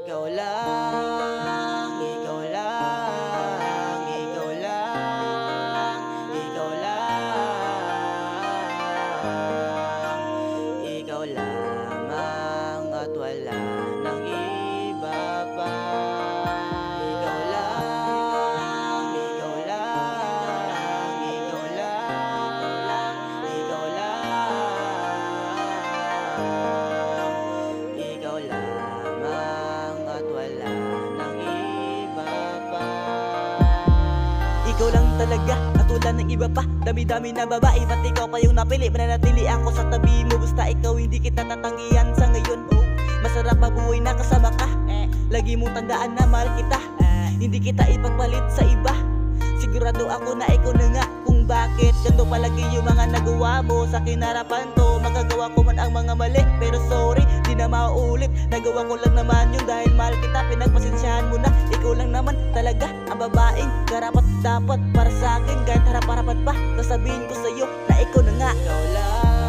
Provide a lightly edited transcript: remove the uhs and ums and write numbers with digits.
Ikaw lang, ikaw lang, ikaw lang, ikaw lang, ikaw lamang at wala nang iba pa. Ikaw lang, ikaw lang, ikaw lang, ikaw lang, ikaw lamang at wala nang iba pa. Ikaw lang talaga at wala nang iba pa. Dami-dami na babae, ba't ikaw pa yung napili? Mananatili ako sa tabi mo, basta ikaw hindi kita tatanggihan sa ngayon. Masarap mabuhay na kasama ka. Lagi mong tandaan na mahal kita. Hindi kita ipagpalit sa iba. Sigurado ako na ikaw na nga kung bakit ganito palagi yung mga nagawa mo sa kinarapan to. Magagawa ko man ang mga mali, pero sorry, di na mauulit. Nagawa ko lang naman yung dahil mahal kita. Pinagpasensyahan mo na, ikaw lang naman talaga ang babaeng karapat dapat para sa akin. Kahit harap-harapan pa, sasabihin ko sa'yo na ikaw na nga. Ikaw lang,